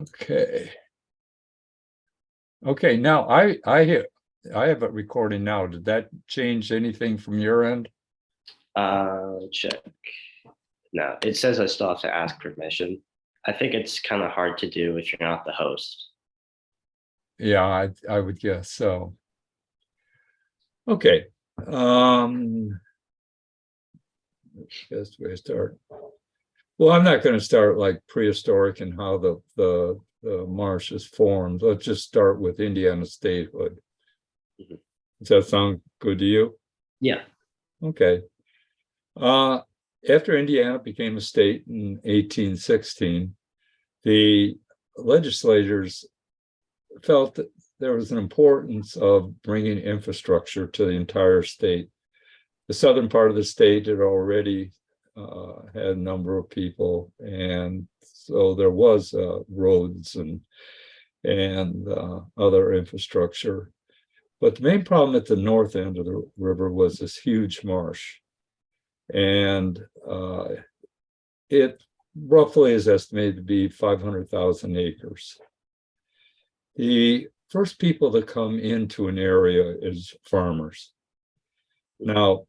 Okay. Okay, now I have a recording now. Did that change anything from your end? Check. No, it says I still have to ask permission. I think it's kind of hard to do if you're not the host. Yeah, I would guess so. Okay. Best way to start. Well, I'm not going to start like prehistoric and how the marsh is formed. Let's just start with Indiana statehood. Mhm. Does that sound good to you? Yeah. Okay. After Indiana became a state in 1816, the legislators felt that there was an importance of bringing infrastructure to the entire state. The southern part of the state had already had a number of people, and so there was roads and other infrastructure. But the main problem at the north end of the river was this huge marsh, and it roughly is estimated to be 500,000 acres. The first people to come into an area is farmers. Now,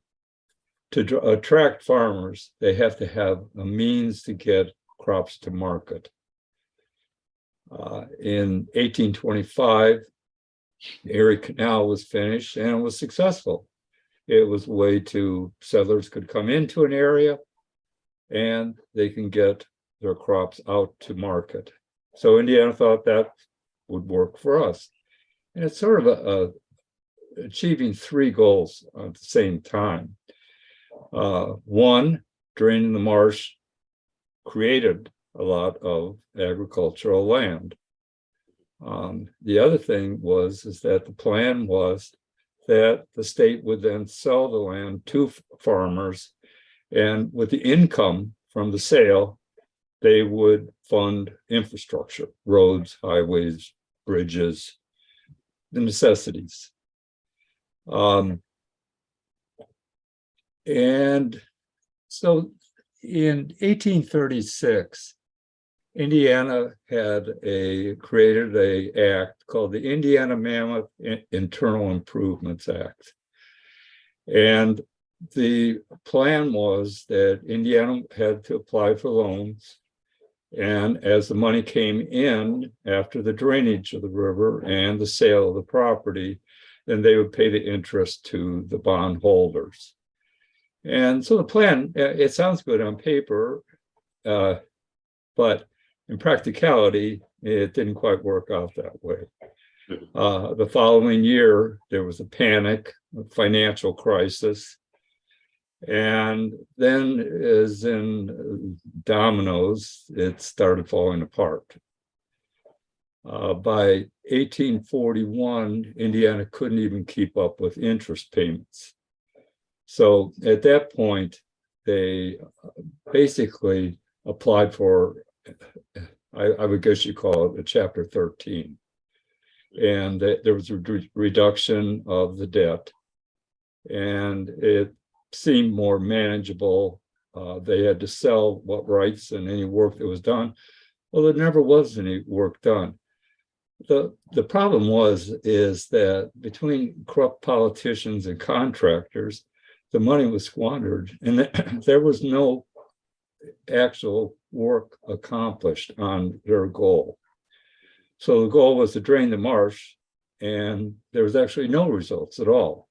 to attract farmers, they have to have a means to get crops to market. In 1825, the Erie Canal was finished and it was successful. It was a way to settlers could come into an area and they can get their crops out to market. So Indiana thought that would work for us. And it's sort of achieving three goals at the same time. One, draining the marsh created a lot of agricultural land. The other thing is that the plan was that the state would then sell the land to farmers, and with the income from the sale, they would fund infrastructure, roads, highways, bridges, the necessities. And so in 1836, Indiana had created an act called the Indiana Mammoth Internal Improvements Act. And the plan was that Indiana had to apply for loans. And as the money came in after the drainage of the river and the sale of the property, then they would pay the interest to the bondholders. And so the plan, it sounds good on paper, but in practicality, it didn't quite work out that way. The following year, there was a panic, a financial crisis. And then, as in dominoes, it started falling apart. By 1841, Indiana couldn't even keep up with interest payments. So at that point, they basically applied for, I would guess you call it a Chapter 13. And there was a reduction of the debt, and it seemed more manageable. They had to sell what rights and any work that was done. Well, there never was any work done. The problem is that between corrupt politicians and contractors, the money was squandered, and there was no actual work accomplished on their goal. So the goal was to drain the marsh, and there was actually no results at all.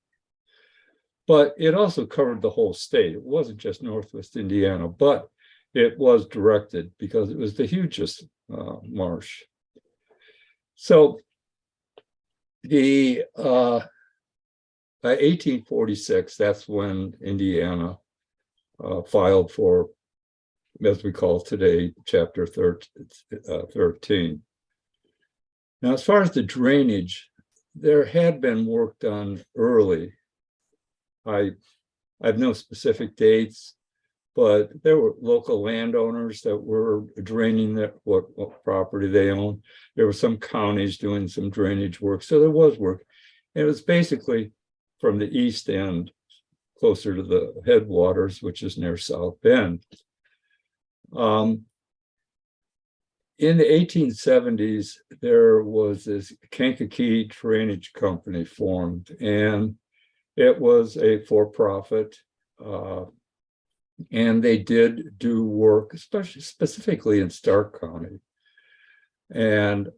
But it also covered the whole state. It wasn't just Northwest Indiana, but it was directed because it was the hugest marsh. So by 1846, that's when Indiana filed for, as we call it today, Chapter 13. Now, as far as the drainage, there had been work done early. I have no specific dates, but there were local landowners that were draining what property they owned. There were some counties doing some drainage work, so there was work. And it was basically from the east end, closer to the headwaters, which is near South Bend. in the 1870s, there was this Kankakee Drainage Company formed, and it was a for-profit, and they did do work, especially specifically in Stark County. And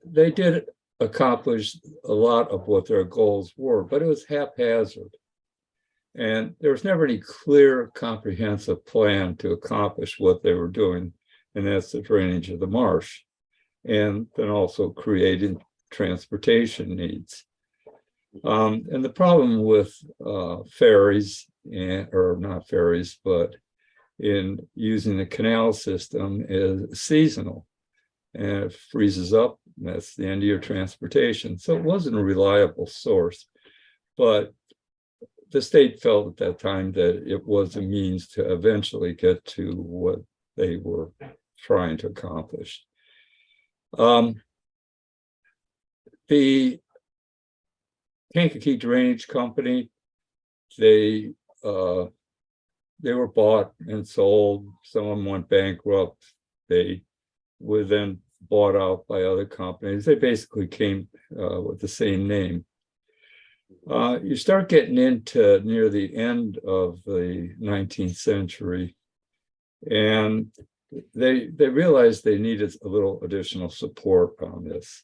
they did accomplish a lot of what their goals were, but it was haphazard. And there was never any clear, comprehensive plan to accomplish what they were doing, and that's the drainage of the marsh, and then also creating transportation needs. And the problem with ferries, or not ferries, but in using the canal system is seasonal, and it freezes up, and that's the end of your transportation. So it wasn't a reliable source, but the state felt at that time that it was a means to eventually get to what they were trying to accomplish. The Kankakee Drainage Company, they were bought and sold. Some of them went bankrupt. They were then bought out by other companies. They basically came with the same name. You start getting into near the end of the 19th century, and they realized they needed a little additional support on this.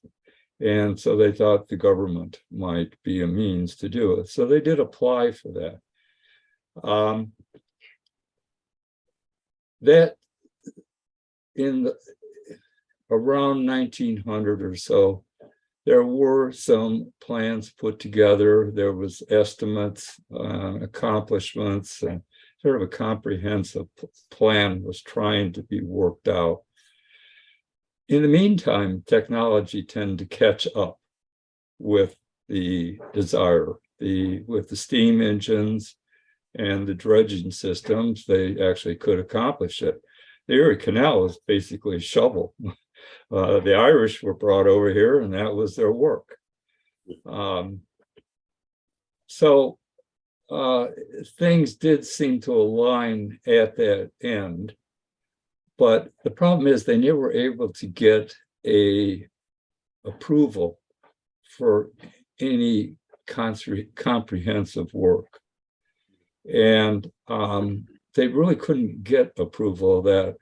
And so they thought the government might be a means to do it. So they did apply for that. That in around 1900 or so, there were some plans put together. There was estimates, accomplishments, and sort of a comprehensive plan was trying to be worked out. In the meantime, technology tended to catch up with the desire. With the steam engines and the dredging systems, they actually could accomplish it. The Erie Canal was basically a shovel. The Irish were brought over here, and that was their work. So things did seem to align at that end, but the problem is they never were able to get a approval for any comprehensive work, and they really couldn't get approval of that.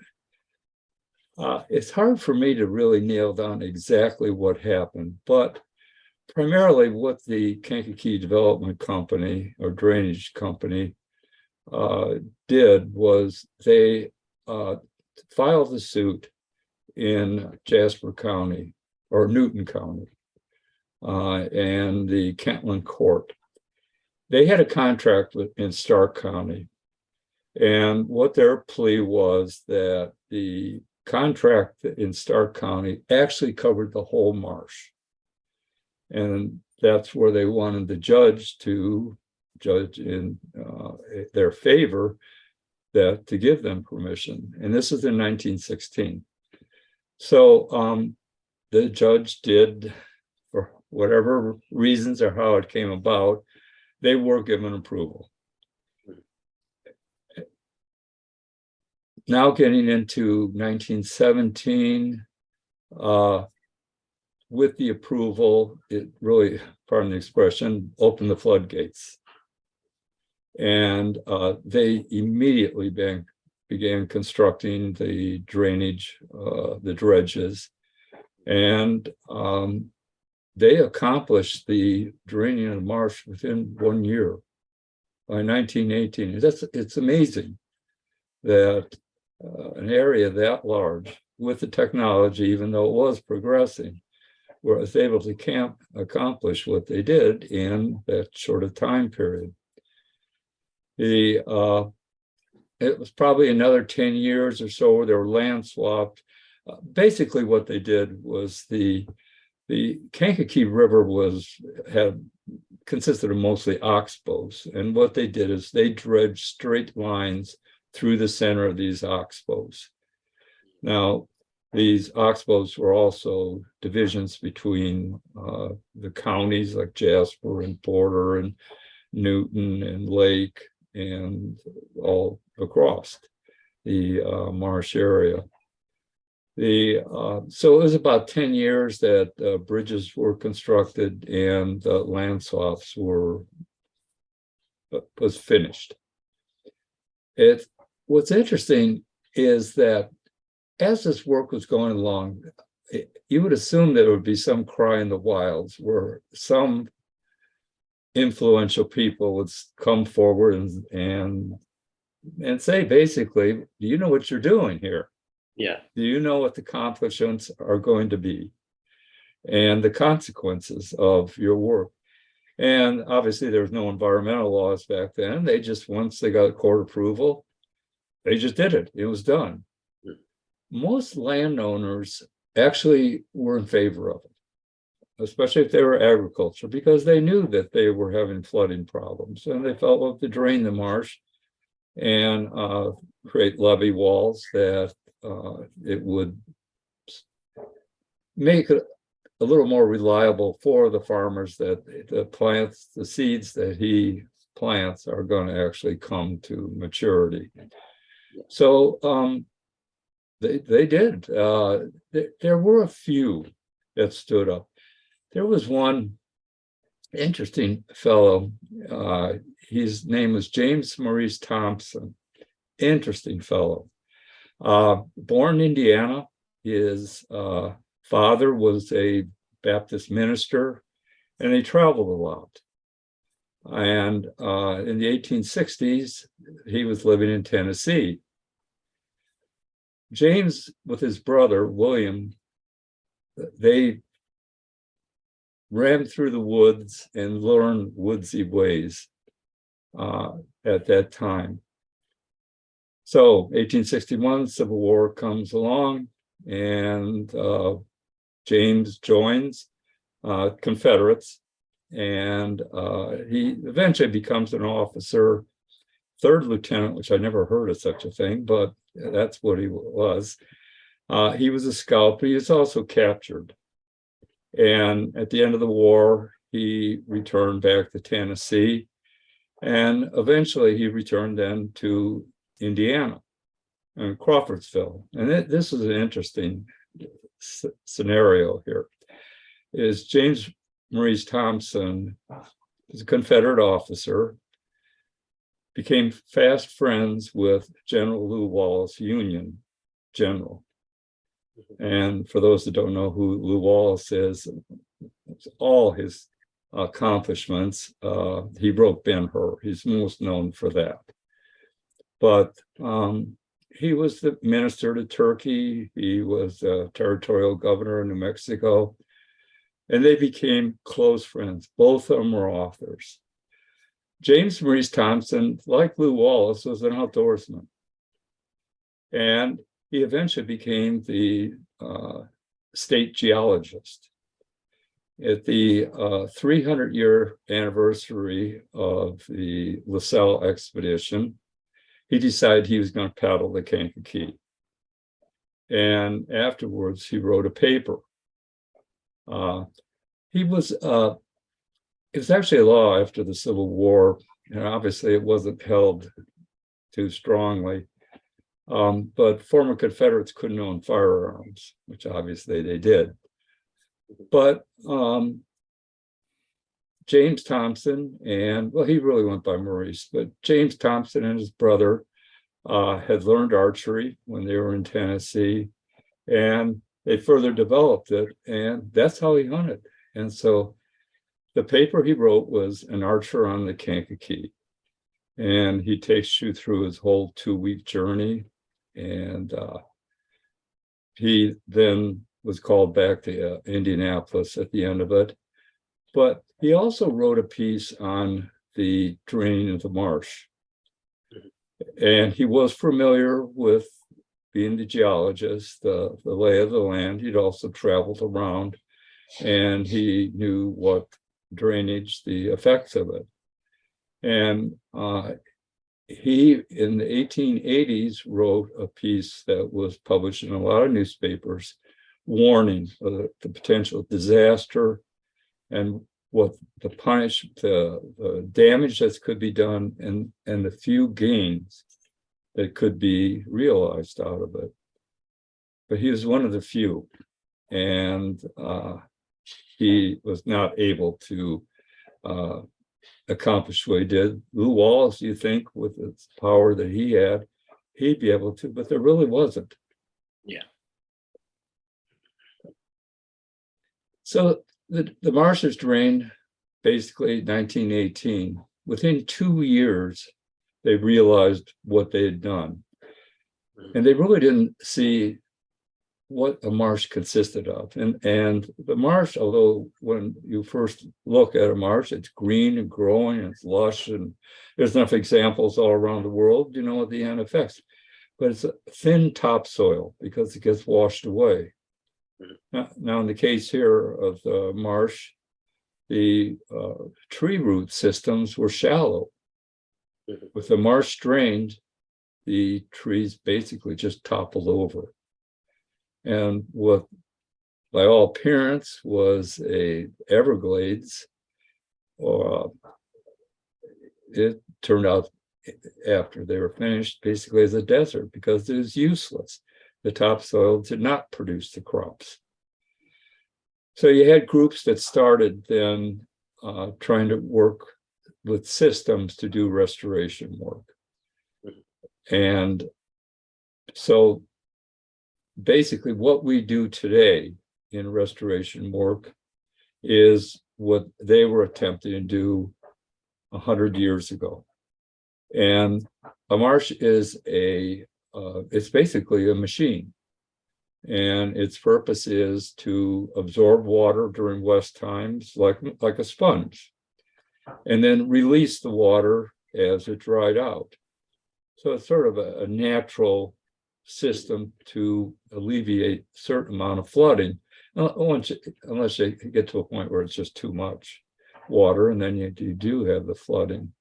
It's hard for me to really nail down exactly what happened, but primarily what the Kankakee Development Company or Drainage Company did was they filed a suit in Jasper County or Newton County and the Kentland Court. They had a contract in Stark County, and what their plea was that the contract in Stark County actually covered the whole marsh. And that's where they wanted the judge to judge in their favor, that to give them permission. And this is in 1916. So the judge did, for whatever reasons or how it came about, they were given approval. Now getting into 1917, with the approval, it really, pardon the expression, opened the floodgates. And they immediately began constructing the drainage, the dredges, and they accomplished the draining of the marsh within 1 year, by 1918. It's amazing that an area that large, with the technology, even though it was progressing, was able to accomplish what they did in that short of time period. It was probably another 10 years or so where they were land swapped. Basically, what they did was the Kankakee River consisted of mostly oxbows, and what they did is they dredged straight lines through the center of these oxbows. Now, these oxbows were also divisions between the counties like Jasper and Porter and Newton and Lake and all across the marsh area. So it was about 10 years that bridges were constructed and land swaths was finished. What's interesting is that as this work was going along, you would assume there would be some cry in the wilds where some influential people would come forward and say, basically, do you know what you're doing here? Yeah. Do you know what the accomplishments are going to be and the consequences of your work? And obviously, there was no environmental laws back then. They just, once they got court approval, they just did it. It was done. Most landowners actually were in favor of it, especially if they were agriculture, because they knew that they were having flooding problems. And they felt, well, to drain the marsh and create levee walls, that it would make it a little more reliable for the farmers, that the seeds that he plants are going to actually come to maturity. So they did. There were a few that stood up. There was one interesting fellow. His name was James Maurice Thompson. Interesting fellow. Born in Indiana. His father was a Baptist minister, and he traveled a lot. And in the 1860s, he was living in Tennessee. James, with his brother, William, they ran through the woods and learned woodsy ways at that time. So 1861, Civil War comes along, and James joins Confederates, and he eventually becomes an officer, third lieutenant, which I never heard of such a thing, but that's what he was. He was a scout, but he was also captured. And at the end of the war, he returned back to Tennessee, and eventually he returned then to Indiana and Crawfordsville. And this is an interesting scenario here. Is James Maurice Thompson is a Confederate officer, became fast friends with General Lew Wallace, Union general. And for those that don't know who Lew Wallace is, all his accomplishments, he wrote Ben-Hur. He's most known for that. But he was the minister to Turkey. He was a territorial governor of New Mexico. And they became close friends. Both of them were authors. James Maurice Thompson, like Lew Wallace, was an outdoorsman. And he eventually became the state geologist. At the 300-year anniversary of the LaSalle expedition, he decided he was going to paddle the Kankakee. And afterwards, he wrote a paper. It was actually a law after the Civil War, and obviously it wasn't held too strongly. But former Confederates couldn't own firearms, which obviously they did. But James Thompson he really went by Maurice, but James Thompson and his brother had learned archery when they were in Tennessee, and they further developed it, and that's how he hunted. And so the paper he wrote was An Archer on the Kankakee, and he takes you through his whole 2-week journey. And he then was called back to Indianapolis at the end of it. But he also wrote a piece on the draining of the marsh. And he was familiar with being the geologist, the lay of the land. He'd also traveled around, and he knew what drainage, the effects of it. And he, in the 1880s, wrote a piece that was published in a lot of newspapers, warning of the potential disaster and what the damage that could be done, and the few gains that could be realized out of it. but he was one of the few. And he was not able to accomplish what he did. Lou Wallace, you think, with the power that he had, he'd be able to, but there really wasn't. Yeah. So the marshes drained basically 1918. Within 2 years, they realized what they had done. And they really didn't see what a marsh consisted of. And the marsh, although when you first look at a marsh, it's green and growing and it's lush, and there's enough examples all around the world, you know what the end effects. But it's a thin topsoil because it gets washed away. Now, in the case here of the marsh, the tree root systems were shallow. With the marsh drained, the trees basically just toppled over. And what, by all appearance, was a Everglades, or it turned out after they were finished basically as a desert because it was useless. The topsoil did not produce the crops. So you had groups that started then trying to work with systems to do restoration work. And so basically what we do today in restoration work is what they were attempting to do 100 years ago. And a marsh is it's basically a machine. And its purpose is to absorb water during wet times like a sponge, and then release the water as it dried out. So it's sort of a natural system to alleviate a certain amount of flooding, unless you get to a point where it's just too much water, and then you do have the flooding.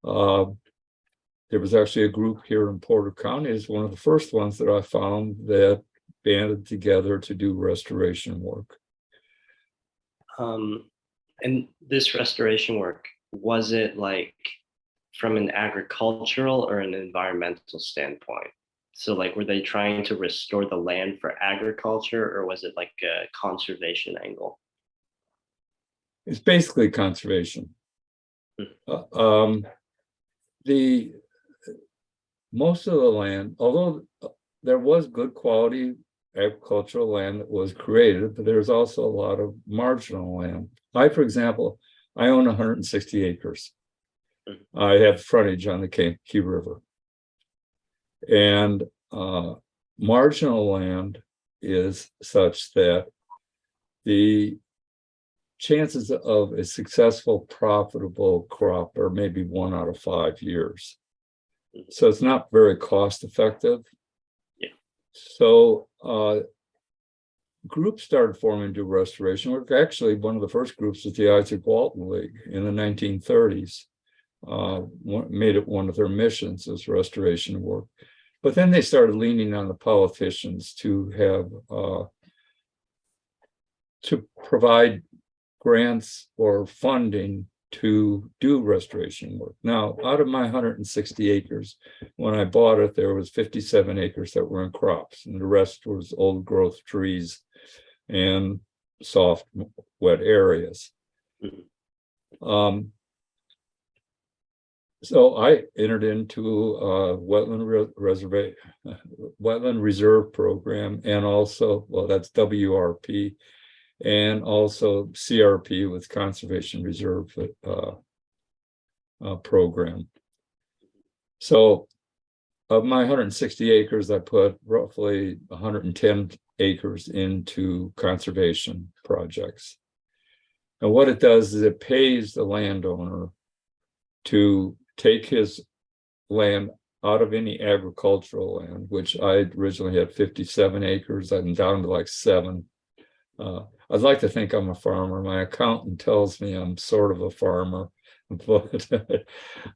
There was actually a group here in Porter County. It's one of the first ones that I found that banded together to do restoration work. And this restoration work, was it like from an agricultural or an environmental standpoint? So like, were they trying to restore the land for agriculture, or was it like a conservation angle? It's basically conservation. Most of the land, although there was good quality agricultural land that was created, but there's also a lot of marginal land. For example, I own 160 acres. I have frontage on the Kankakee River. And marginal land is such that the chances of a successful, profitable crop are maybe 1 out of 5 years. So it's not very cost effective. Yeah. So groups started forming to do restoration work. Actually, one of the first groups was the Isaac Walton League in the 1930s. Made it one of their missions as restoration work. But then they started leaning on the politicians to have to provide grants or funding to do restoration work. Now, out of my 160 acres, when I bought it, there was 57 acres that were in crops, and the rest was old growth trees and soft, wet areas. So I entered into a wetland reserve program, and also, well, that's WRP, and also CRP with Conservation Reserve program. So of my 160 acres, I put roughly 110 acres into conservation projects. And what it does is it pays the landowner to take his land out of any agricultural land, which I originally had 57 acres. I'm down to like 7. I'd like to think I'm a farmer. My accountant tells me I'm sort of a farmer, but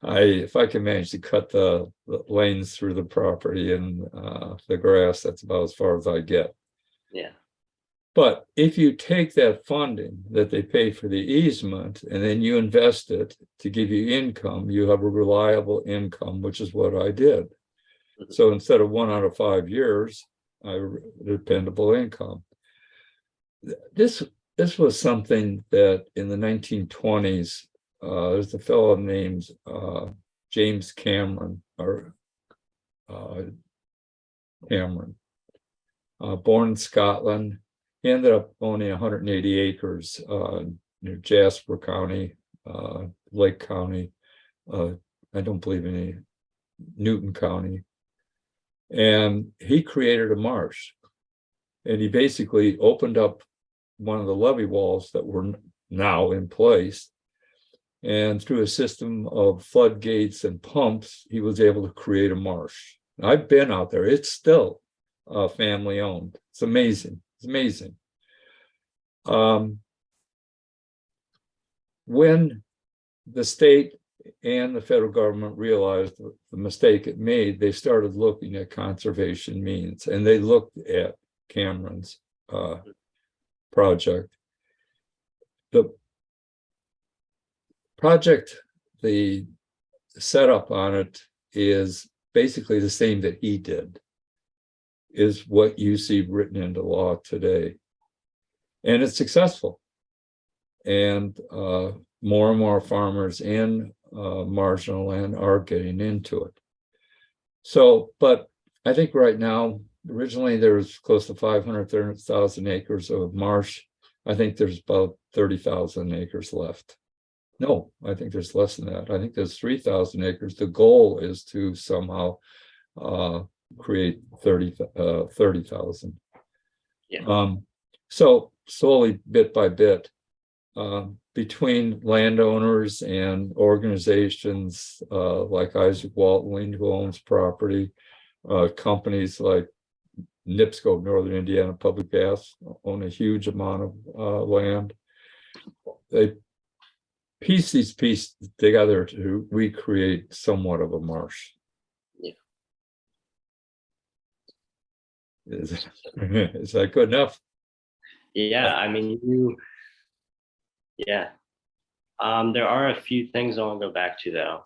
if I can manage to cut the lanes through the property and the grass, that's about as far as I get. Yeah. But if you take that funding that they pay for the easement and then you invest it to give you income, you have a reliable income, which is what I did. So instead of 1 out of 5 years, dependable income. This was something that in the 1920s, there's a fellow named James Cameron, born in Scotland. He ended up owning 180 acres near Jasper County, Lake County. I don't believe any Newton County. And he created a marsh. And he basically opened up one of the levee walls that were now in place. And through a system of floodgates and pumps, he was able to create a marsh. I've been out there. It's still family owned. It's amazing. It's amazing. When the state and the federal government realized the mistake it made, they started looking at conservation means, and they looked at Cameron's project. The project, the setup on it is basically the same that he did, is what you see written into law today. And it's successful. And more and more farmers in marginal land are getting into it. So, but I think right now, originally there was close to 530,000 acres of marsh. I think there's about 30,000 acres left. No, I think there's less than that. I think there's 3,000 acres. The goal is to somehow create 30,000. Yeah. So slowly, bit by bit, between landowners and organizations like Isaac Waltling, who owns property, companies like NIPSCO, Northern Indiana Public Gas, own a huge amount of land. They piece these pieces together to recreate somewhat of a marsh. Yeah. Is that good enough? Yeah, I mean, yeah. There are a few things I want to go back to though.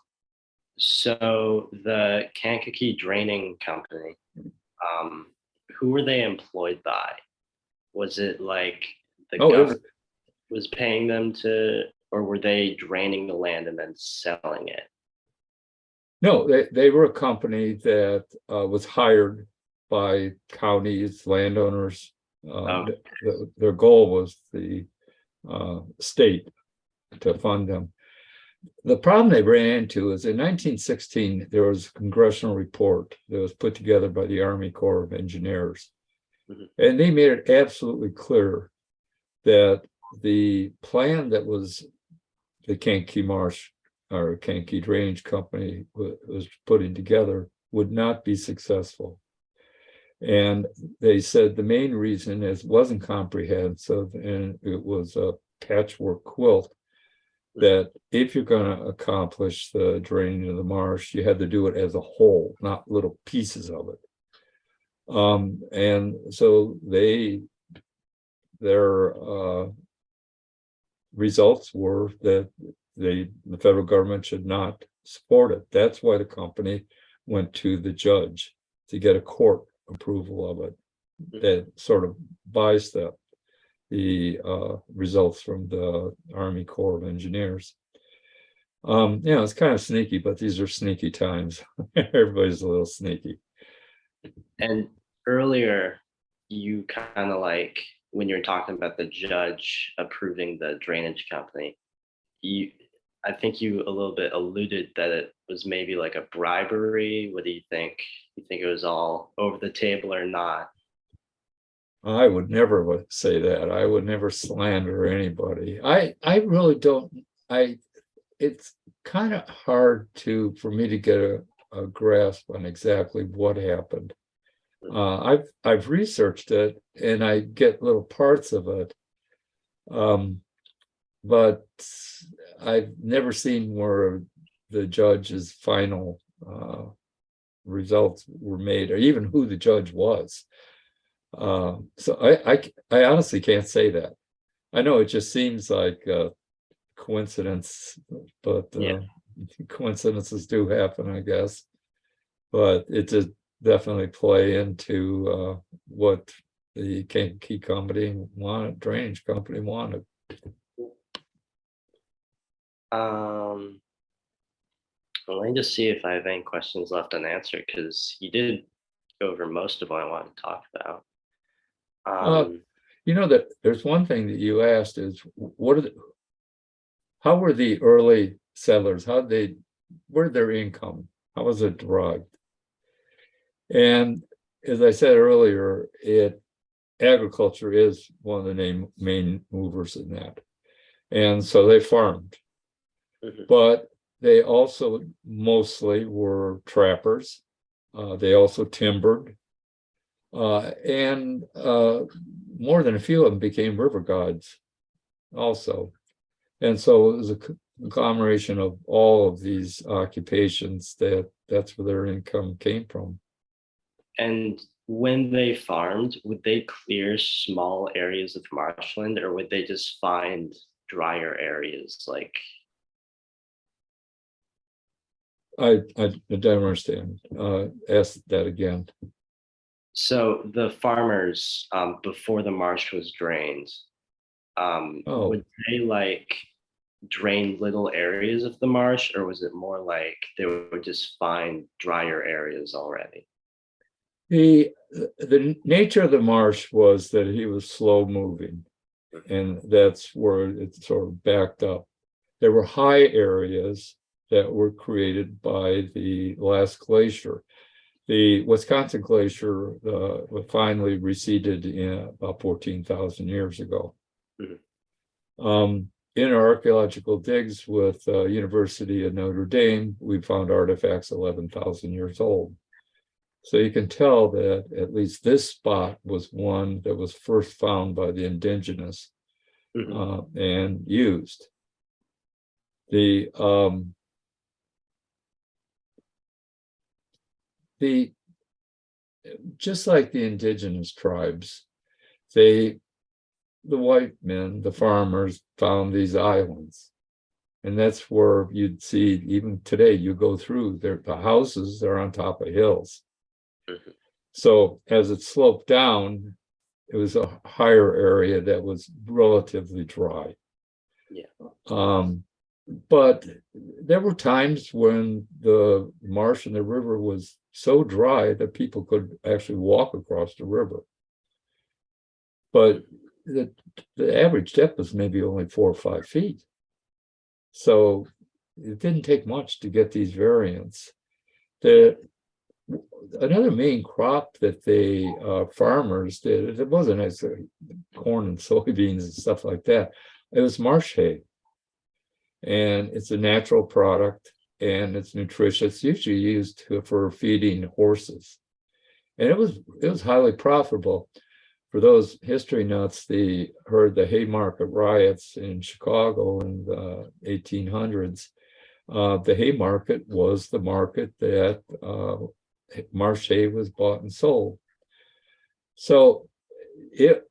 So the Kankakee Draining Company, who were they employed by? Was it like the government was paying them to, or were they draining the land and then selling it? No, they were a company that was hired by counties, landowners. Their goal was the state to fund them. The problem they ran into is in 1916, there was a congressional report that was put together by the Army Corps of Engineers. Mm-hmm. And they made it absolutely clear that the plan that was the Kankakee Marsh or Kankakee Drainage Company was putting together would not be successful. And they said the main reason is it wasn't comprehensive and it was a patchwork quilt, that if you're going to accomplish the draining of the marsh, you had to do it as a whole, not little pieces of it. And so their results were that the federal government should not support it. That's why the company went to the judge to get a court approval of it. That sort of bisstepped the results from the Army Corps of Engineers. Yeah, it's kind of sneaky, but these are sneaky times. Everybody's a little sneaky. And earlier, you kind of like, when you're talking about the judge approving the drainage company, I think you a little bit alluded that it was maybe like a bribery. What do you think? You think it was all over the table or not? I would never say that. I would never slander anybody. I really don't. It's kind of hard for me to get a grasp on exactly what happened. I've researched it and I get little parts of it, but I've never seen where the judge's final results were made, or even who the judge was. So I honestly can't say that. I know it just seems like a coincidence, but coincidences do happen, I guess. But it just definitely play into what the Kankakee Company wanted, drainage company wanted. Let me just see if I have any questions left unanswered, because you did go over most of what I wanted to talk about. You know that there's one thing that you asked is how were the early settlers? Where'd their income? How was it derived? And as I said earlier, agriculture is one of the main movers in that. And so they farmed, but they also mostly were trappers. They also timbered, and more than a few of them became river gods also. And so it was a conglomeration of all of these occupations that's where their income came from. And when they farmed, would they clear small areas of marshland, or would they just find drier areas? Like, I don't understand. Ask that again. so the farmers, before the marsh was drained, would they like drain little areas of the marsh, or was it more like they would just find drier areas already? The nature of the marsh was that he was slow moving, and that's where it sort of backed up. There were high areas that were created by the last glacier. The Wisconsin glacier finally receded in about 14,000 years ago. In our archaeological digs with University of Notre Dame, we found artifacts 11,000 years old. So you can tell that at least this spot was one that was first found by the indigenous and used. Just like the indigenous tribes, the white men, the farmers, found these islands. And that's where you'd see, even today, you go through, the houses are on top of hills. So as it sloped down, it was a higher area that was relatively dry. But there were times when the marsh and the river was so dry that people could actually walk across the river. But the average depth was maybe only 4 or 5 feet. So it didn't take much to get these variants. Another main crop that the farmers did, it wasn't as corn and soybeans and stuff like that. It was marsh hay. And it's a natural product, and it's nutritious, usually used for feeding horses. And it was highly profitable. For those history nuts, they heard the Haymarket riots in Chicago in the 1800s. The Haymarket was the market that marsh hay was bought and sold. So it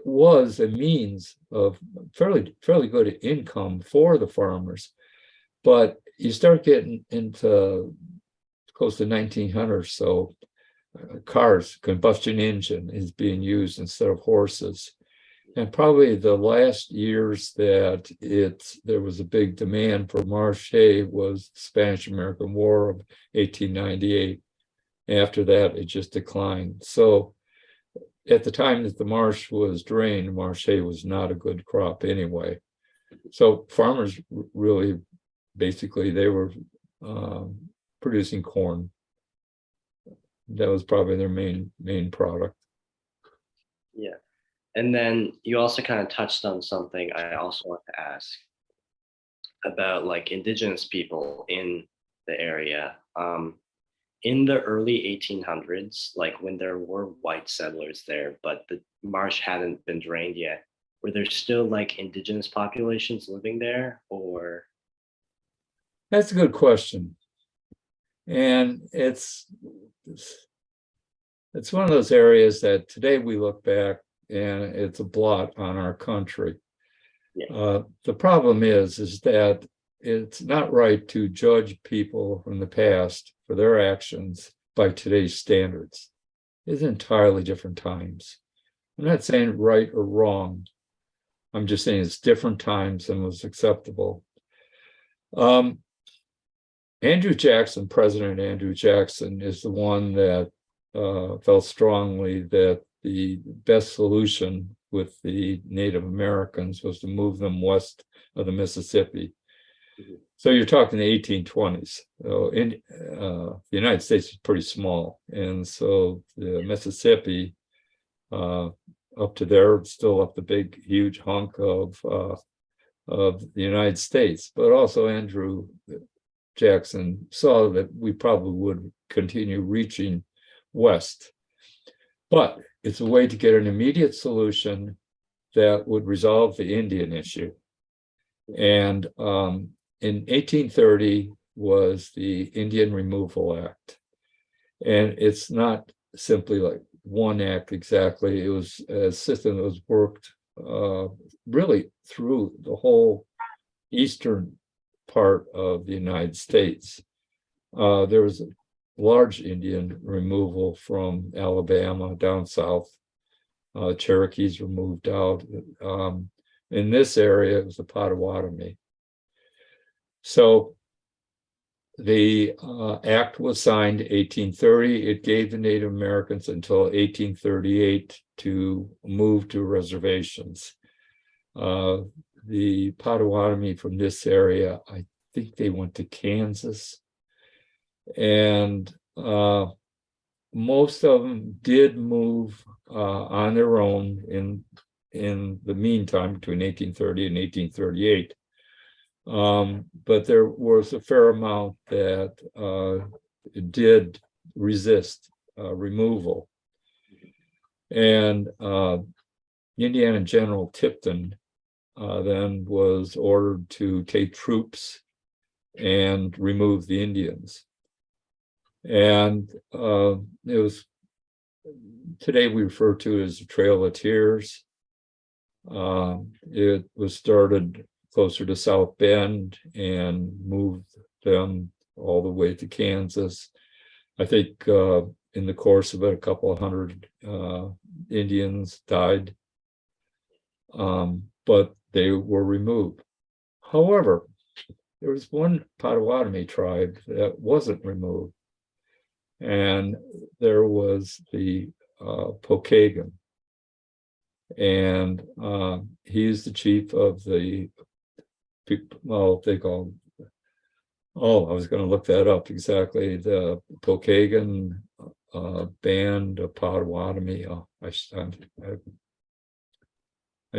was a means of fairly good income for the farmers. But you start getting into close to 1900 or so, cars, combustion engine is being used instead of horses. And probably the last years that there was a big demand for marsh hay was the Spanish-American War of 1898. After that, it just declined. So at the time that the marsh was drained, marsh hay was not a good crop anyway. So farmers really, basically, they were producing corn. That was probably their main product. Yeah. And then you also kind of touched on something I also want to ask about, like, indigenous people in the area. In the early 1800s, like when there were white settlers there, but the marsh hadn't been drained yet, were there still like indigenous populations living there, or? That's a good question. And it's one of those areas that today we look back and it's a blot on our country. The problem is that it's not right to judge people from the past for their actions by today's standards. It's entirely different times. I'm not saying right or wrong. I'm just saying it's different times and was acceptable. Andrew Jackson, President Andrew Jackson, is the one that felt strongly that the best solution with the Native Americans was to move them west of the Mississippi. So you're talking the 1820s. The United States was pretty small, and so the Mississippi up to there, still up the big, huge hunk of the United States, but also Andrew Jackson saw that we probably would continue reaching west. But it's a way to get an immediate solution that would resolve the Indian issue. And in 1830 was the Indian Removal Act. And it's not simply like one act exactly. It was a system that was worked really through the whole eastern part of the United States. There was a large Indian removal from Alabama down south. Cherokees were moved out. In this area, it was the Potawatomi. So the act was signed 1830. It gave the Native Americans until 1838 to move to reservations. The Potawatomi from this area, I think they went to Kansas. And most of them did move on their own in the meantime between 1830 and 1838. But there was a fair amount that did resist removal. And Indiana General Tipton then was ordered to take troops and remove the Indians. And it was, today we refer to it as the Trail of Tears. It was started closer to South Bend and moved them all the way to Kansas. I think in the course of it, a couple of hundred Indians died, but they were removed. However, there was one Potawatomi tribe that wasn't removed, and there was the Pokagon. And he's the chief of the people, well, they call him, I was going to look that up exactly. The Pokagon band of Potawatomi. I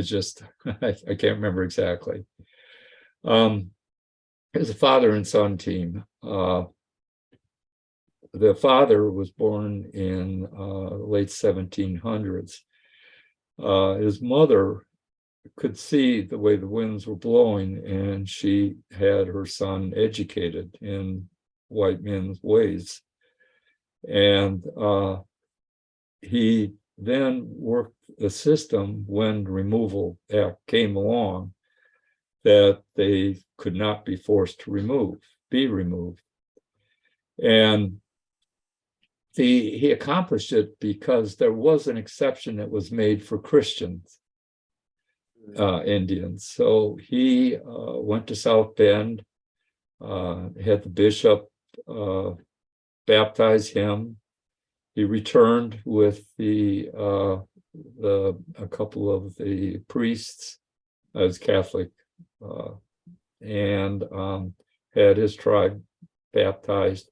just, I can't remember exactly. It was a father and son team. The father was born in late 1700s. His mother could see the way the winds were blowing, and she had her son educated in white men's ways. And he then worked a system when the Removal Act came along that they could not be forced to be removed. And he accomplished it because there was an exception that was made for Christians, Indians. So he went to South Bend, had the bishop baptize him. He returned with a couple of the priests as Catholic, and had his tribe baptized.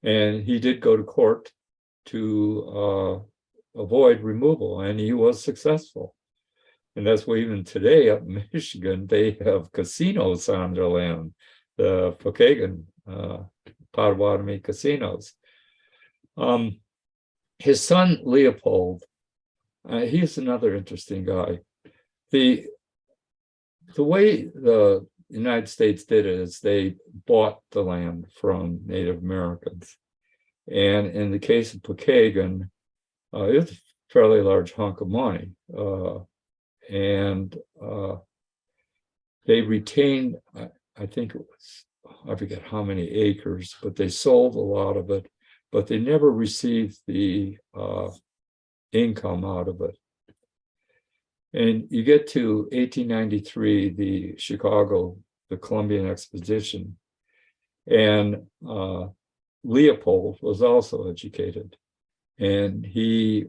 And he did go to court to avoid removal, and he was successful. And that's why even today up in Michigan, they have casinos on their land, the Pokagon Potawatomi casinos. His son, Leopold, he's another interesting guy. The way the United States did it is they bought the land from Native Americans. And in the case of Pokagon, it's a fairly large hunk of money. And they retained, I think it was, I forget how many acres, but they sold a lot of it but they never received the income out of it. And you get to 1893, the Columbian Expedition, and Leopold was also educated, and he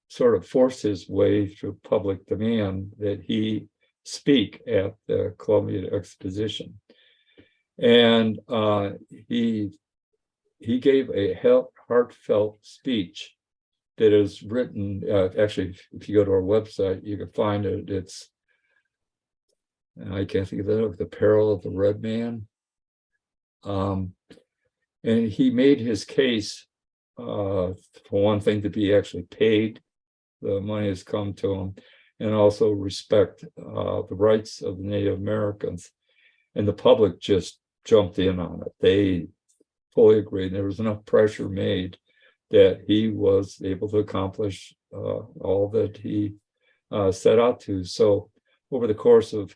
sort of forced his way through public demand that he speak at the Columbian Exposition. And he gave a heartfelt speech that is written, actually, if you go to our website, you can find it. It's, I can't think of it, The Peril of the Red Man. And he made his case, for one thing, to be actually paid. The money has come to him, and also respect the rights of the Native Americans. And the public just jumped in on it. They fully agreed. There was enough pressure made that he was able to accomplish all that he set out to. So over the course of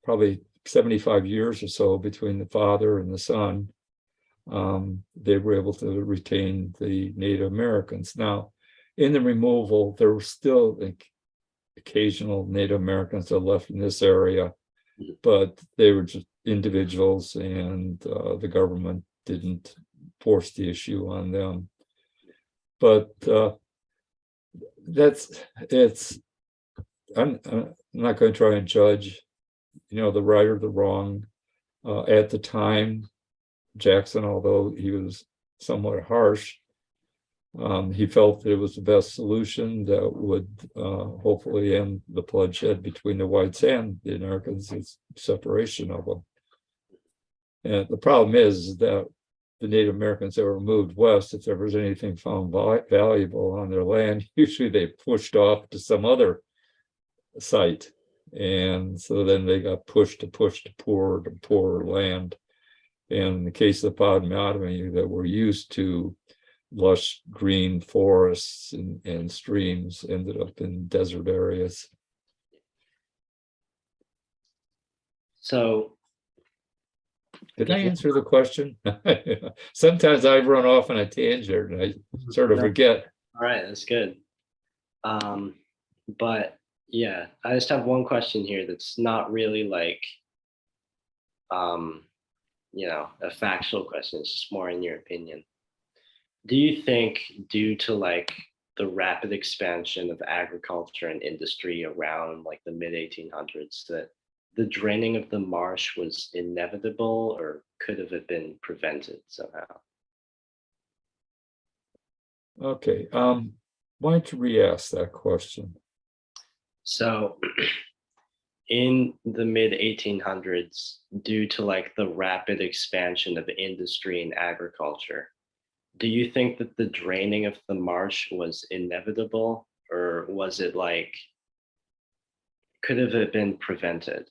probably 75 years or so between the father and the son, they were able to retain the Native Americans. Now, in the removal, there were still occasional Native Americans that left in this area, but they were just individuals, and the government didn't force the issue on them. But I'm not going to try and judge, the right or the wrong. At the time, Jackson, although he was somewhat harsh, he felt that it was the best solution that would hopefully end the bloodshed between the whites and the Americans, the separation of them. And the problem is that the Native Americans that were moved west, if there was anything found valuable on their land, usually they pushed off to some other site. And so then they got pushed to poorer land. And in the case of the Potawatomi that were used to lush green forests and streams, ended up in desert areas. So did I answer the question? Sometimes I run off on a tangent and I sort of forget. All right, that's good. But yeah, I just have one question here that's not really like, a factual question. It's just more in your opinion. Do you think, due to like the rapid expansion of agriculture and industry around like the mid 1800s, that the draining of the marsh was inevitable, or could have it been prevented somehow? Okay, why don't you re-ask that question? So in the mid 1800s, due to like the rapid expansion of industry and agriculture, do you think that the draining of the marsh was inevitable, or was it like, could have it been prevented?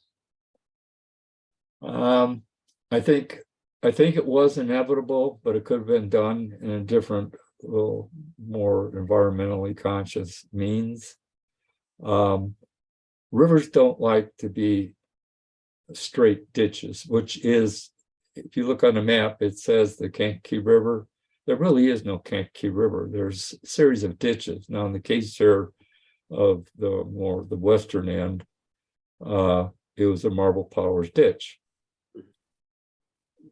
I think it was inevitable, but it could have been done in a different, little more environmentally conscious means. Rivers don't like to be straight ditches, which is, if you look on the map, it says the Kankakee River. There really is no Kankakee River. There's a series of ditches. Now, in the case here of the western end, it was a Marble Powers ditch.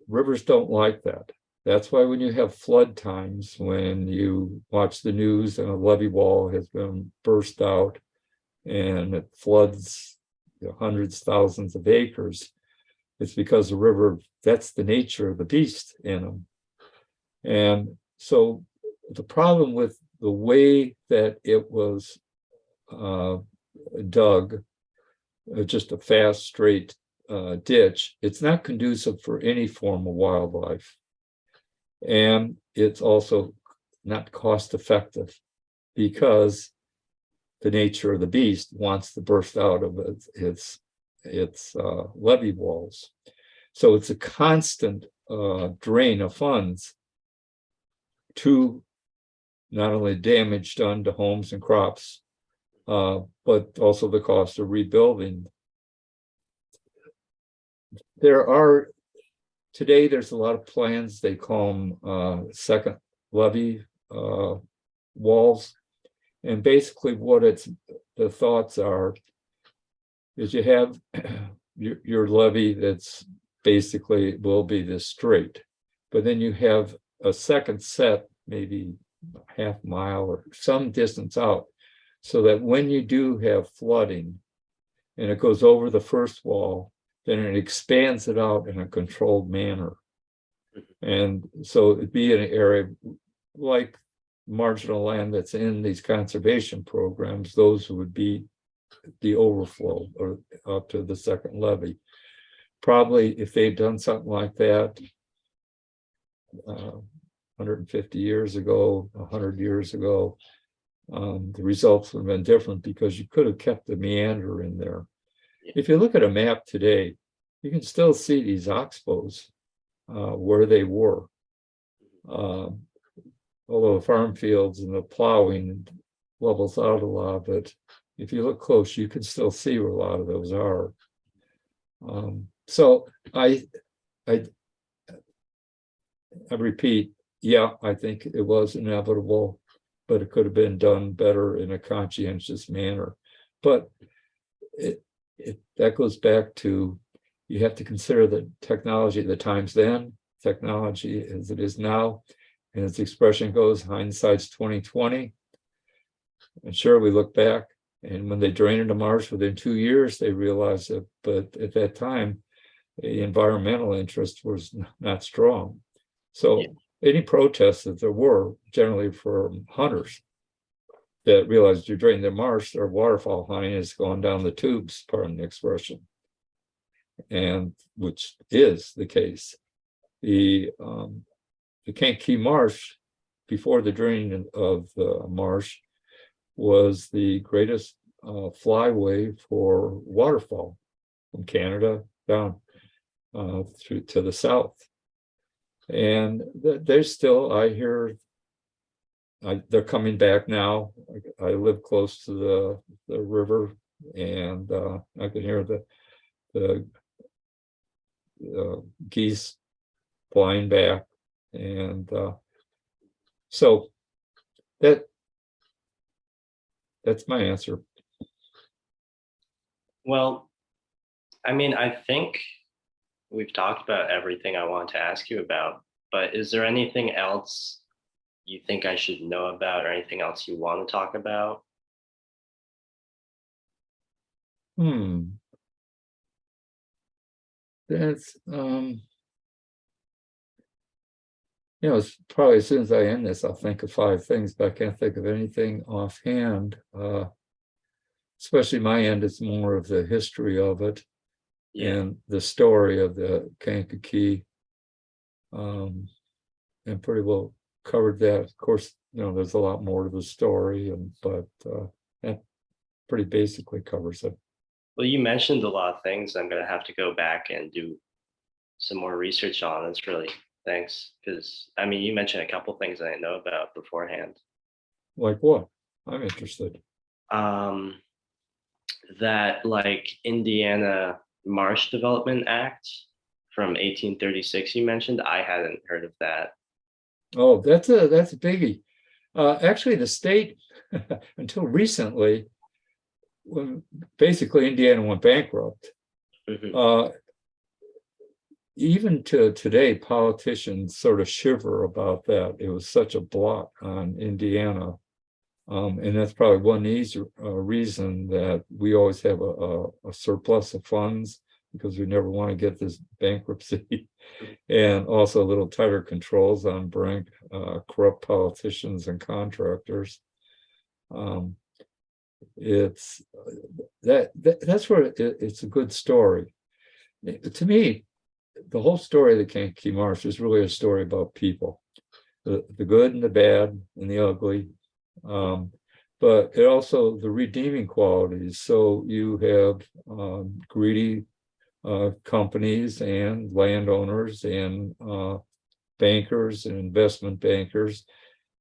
Rivers don't like that. That's why when you have flood times, when you watch the news and a levee wall has been burst out and it floods hundreds, thousands of acres, it's because the river, that's the nature of the beast in them. And so the problem with the way that it was dug, just a fast, straight ditch, it's not conducive for any form of wildlife. And it's also not cost effective, because the nature of the beast wants to burst out of its levee walls. So it's a constant drain of funds to not only damage done to homes and crops, but also the cost of rebuilding. There are today there's a lot of plans, they call them second levee walls. And basically what the thoughts are is you have your levee that's basically will be this straight, but then you have a second set, maybe half mile or some distance out, so that when you do have flooding and it goes over the first wall, then it expands it out in a controlled manner. And so it'd be an area like marginal land that's in these conservation programs, those would be the overflow or up to the second levee. Probably if they've done something like that 150 years ago, 100 years ago, the results would have been different because you could have kept the meander in there. If you look at a map today, you can still see these oxbows where they were. Although the farm fields and the plowing levels out a lot, but if you look close, you can still see where a lot of those are. So I repeat, yeah, I think it was inevitable, but it could have been done better in a conscientious manner. But that goes back to, you have to consider the technology at the times then, technology as it is now, and as the expression goes, hindsight's 20/20. And sure, we look back, and when they drained the marsh within 2 years, they realized that, but at that time, the environmental interest was not strong. So any protests that there were, generally from hunters that realized you drain the marsh, or waterfowl hunting is going down the tubes, pardon the expression, and which is the case. The Kankakee Marsh, before the draining of the marsh, was the greatest flyway for waterfowl from Canada down through to the south. And there's still, I hear, they're coming back now. I live close to the river, and I can hear the geese flying back. And so that's my answer. Well, I mean, I think we've talked about everything I want to ask you about, but is there anything else you think I should know about, or anything else you want to talk about? That's it's probably as soon as I end this, I'll think of 5 things, but I can't think of anything offhand. Especially my end, it's more of the history of it and the story of the Kankakee. And pretty well covered that. Of course, there's a lot more to the story, but that pretty basically covers it. Well, you mentioned a lot of things I'm going to have to go back and do some more research on. It's really, thanks. Because, I mean, you mentioned a couple things I didn't know about beforehand. Like what? I'm interested. That, like, Indiana Marsh Development Act from 1836 you mentioned, I hadn't heard of that. Oh, that's a biggie. Actually, the state, until recently, when basically Indiana went bankrupt, even to today, politicians sort of shiver about that. It was such a blot on Indiana. And that's probably one easy reason that we always have a surplus of funds, because we never want to get this bankruptcy, and also a little tighter controls on corrupt politicians and contractors. It's that's where it's a good story. To me, the whole story of the Kankakee Marsh is really a story about people, the good and the bad and the ugly. But it also the redeeming qualities. So you have greedy companies and landowners and bankers and investment bankers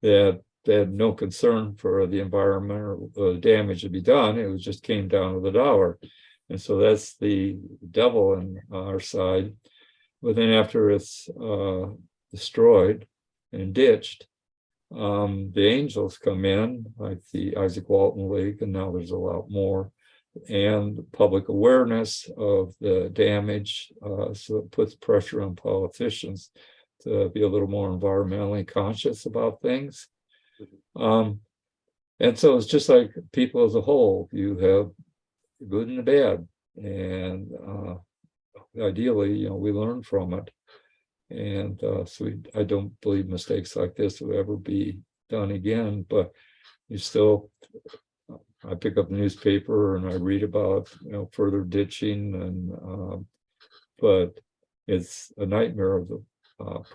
that had no concern for the environment or the damage to be done. It was just came down to the dollar. And so that's the devil on our side. but then after it's destroyed and ditched, the angels come in, like the Isaac Walton League, and now there's a lot more, and public awareness of the damage, so it puts pressure on politicians to be a little more environmentally conscious about things. And so it's just like people as a whole, you have the good and the bad, and ideally, we learn from it. And so I don't believe mistakes like this will ever be done again, but you still, I pick up the newspaper and I read about, further ditching, and but it's a nightmare of the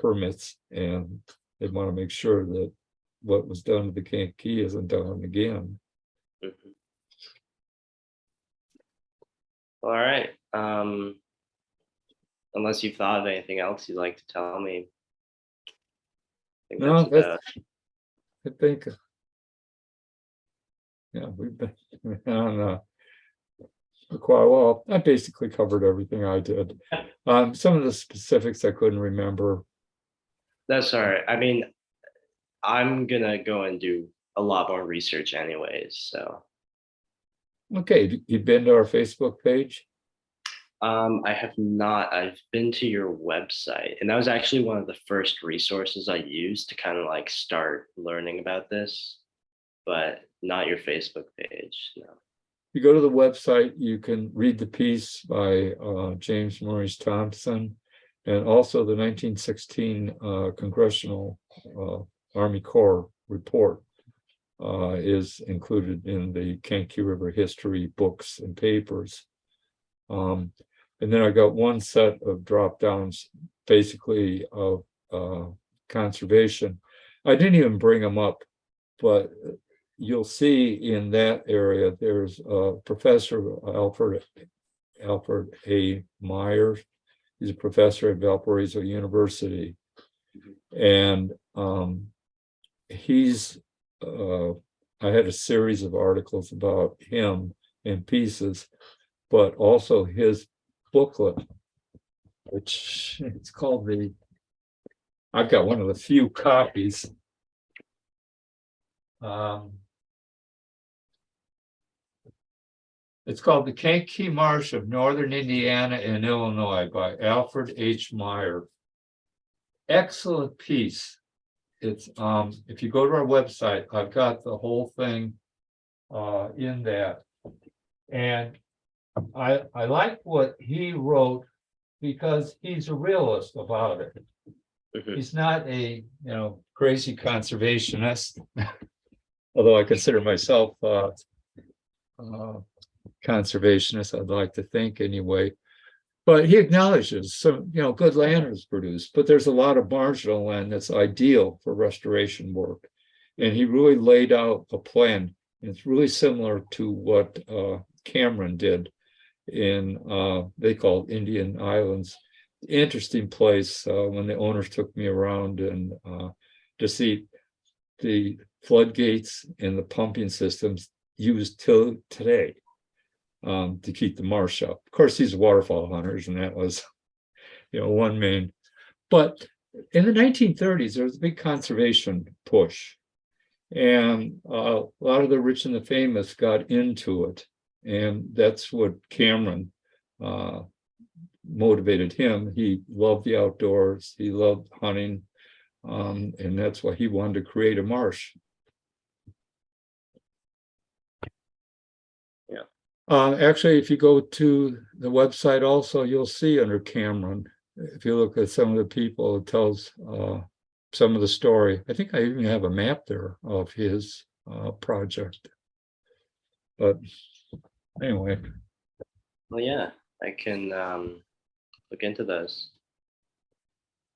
permits, and they want to make sure that what was done to the Kankakee isn't done again. All right. Unless you've thought of anything else you'd like to tell me. No, I think, yeah, we've been on for quite a while. I basically covered everything I did. Some of the specifics I couldn't remember. That's all right. I mean, I'm gonna go and do a lot more research anyways, so. Okay, you've been to our Facebook page? I have not. I've been to your website, and that was actually one of the first resources I used to kind of like start learning about this, but not your Facebook page. No. You go to the website, you can read the piece by James Maurice Thompson, and also the 1916 Congressional Army Corps report is included in the Kankakee River history books and papers. And then I got one set of drop downs, basically of conservation. I didn't even bring them up, but you'll see in that area there's a professor, Alfred A. Myers. He's a professor at Valparaiso University, and he's I had a series of articles about him and pieces, but also his booklet, which it's called I've got one of the few copies. It's called The Kankakee Marsh of Northern Indiana and Illinois by Alfred H. Meyer. Excellent piece. It's if you go to our website, I've got the whole thing in that. And I like what he wrote because he's a realist about it. He's not a crazy conservationist, although I consider myself conservationist, I'd like to think anyway. But he acknowledges some good land is produced, but there's a lot of marginal land that's ideal for restoration work. And he really laid out a plan. And it's really similar to what Cameron did in they called Indian Islands. Interesting place when the owners took me around and to see the floodgates and the pumping systems used till today to keep the marsh up. Of course, these are waterfowl hunters, and that was one main. But in the 1930s, there was a big conservation push, and a lot of the rich and the famous got into it. And that's what Cameron motivated him. He loved the outdoors, he loved hunting, and that's why he wanted to create a marsh. Yeah. Actually, if you go to the website also, you'll see under Cameron, if you look at some of the people, it tells some of the story. I think I even have a map there of his project. But anyway. Well, yeah, I can look into those.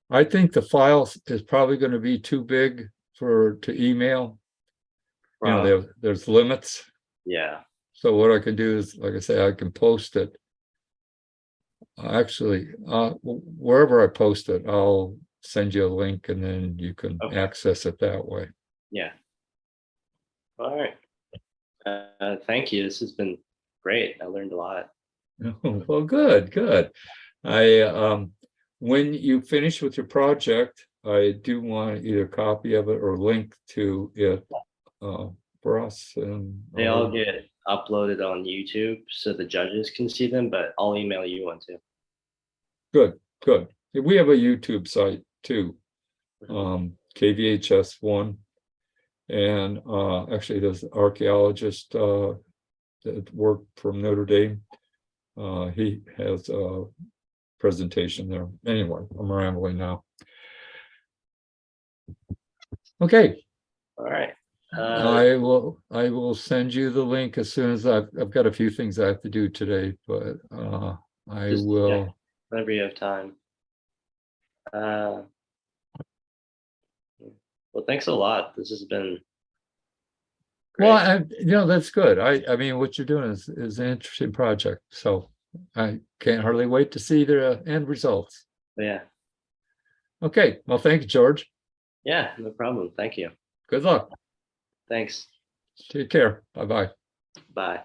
I think the file is probably going to be too big to email. There's limits. Yeah. So what I can do is, like I say, I can post it. Actually, wherever I post it, I'll send you a link, and then you can access it that way. Yeah. All right. Thank you. This has been great. I learned a lot. Well, good. I when you finish with your project, I do want either a copy of it or link to it for us. And They all get uploaded on YouTube so the judges can see them, but I'll email you one too. good, good. We have a YouTube site too, KVHS one, and actually there's an archaeologist that worked from Notre Dame. He has a presentation there. Anyway, I'm rambling now. Okay. All right. I will send you the link as soon as I've got a few things I have to do today, but I will. Whenever you have time. Well, thanks a lot. This has been great. Well, that's good. I mean, what you're doing is an interesting project. So I can't hardly wait to see the end results. Yeah. Okay. Well, thank you, George. Yeah, no problem. Thank you. Good luck. Thanks. Take care. Bye-bye. Bye.